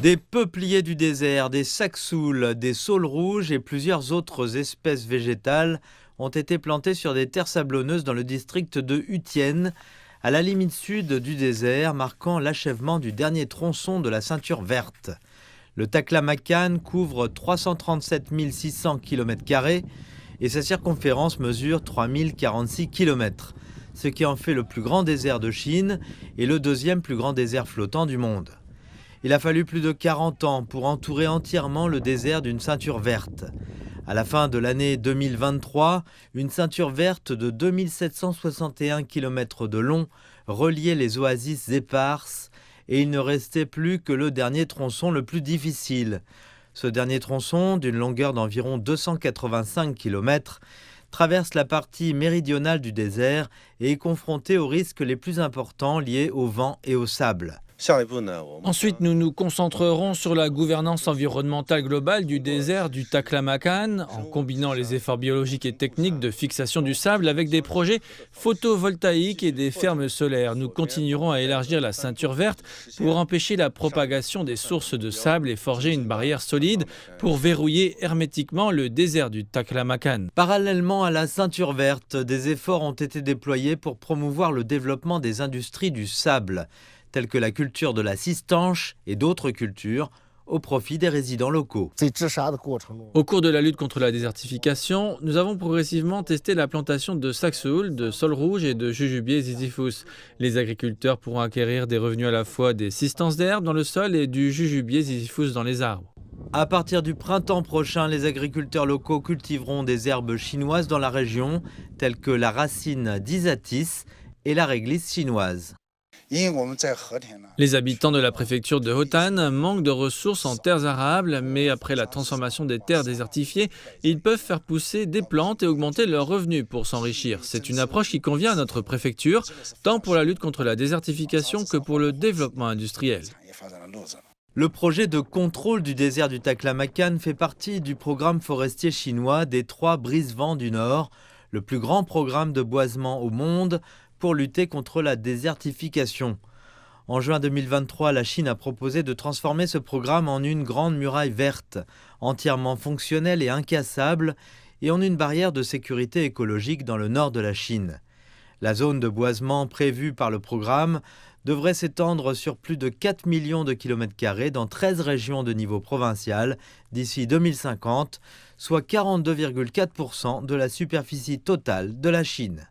Des peupliers du désert, des sacsoules, des saules rouges et plusieurs autres espèces végétales ont été plantées sur des terres sablonneuses dans le district de Utienne, à la limite sud du désert, marquant l'achèvement du dernier tronçon de la ceinture verte. Le Taklamakan couvre 337 600 km² et sa circonférence mesure 3046 km, ce qui en fait le plus grand désert de Chine et le deuxième plus grand désert flottant du monde. Il a fallu plus de 40 ans pour entourer entièrement le désert d'une ceinture verte. À la fin de l'année 2023, une ceinture verte de 2761 km de long reliait les oasis éparses et il ne restait plus que le dernier tronçon le plus difficile. Ce dernier tronçon, d'une longueur d'environ 285 km, traverse la partie méridionale du désert et est confronté aux risques les plus importants liés au vent et au sable. Ensuite, nous nous concentrerons sur la gouvernance environnementale globale du désert du Taklamakan, en combinant les efforts biologiques et techniques de fixation du sable avec des projets photovoltaïques et des fermes solaires. Nous continuerons à élargir la ceinture verte pour empêcher la propagation des sources de sable et forger une barrière solide pour verrouiller hermétiquement le désert du Taklamakan. Parallèlement à la ceinture verte, des efforts ont été déployés pour promouvoir le développement des industries du sable, telles que la culture de la cistanche et d'autres cultures, au profit des résidents locaux. Au cours de la lutte contre la désertification, nous avons progressivement testé la plantation de sacsoules, de saules rouges et de jujubier ziziphus. Les agriculteurs pourront acquérir des revenus à la fois des cistances d'herbe dans le sol et du jujubier ziziphus dans les arbres. À partir du printemps prochain, les agriculteurs locaux cultiveront des herbes chinoises dans la région, telles que la racine d'isatis et la réglisse chinoise. Les habitants de la préfecture de Hotan manquent de ressources en terres arables, mais après la transformation des terres désertifiées, ils peuvent faire pousser des plantes et augmenter leurs revenus pour s'enrichir. C'est une approche qui convient à notre préfecture, tant pour la lutte contre la désertification que pour le développement industriel. Le projet de contrôle du désert du Taklamakan fait partie du programme forestier chinois des 3 brise-vents du Nord, le plus grand programme de boisement au monde pour lutter contre la désertification. En juin 2023, la Chine a proposé de transformer ce programme en une grande muraille verte, entièrement fonctionnelle et incassable, et en une barrière de sécurité écologique dans le nord de la Chine. La zone de boisement prévue par le programme devrait s'étendre sur plus de 4 millions de km² dans 13 régions de niveau provincial d'ici 2050, soit 42,4% de la superficie totale de la Chine.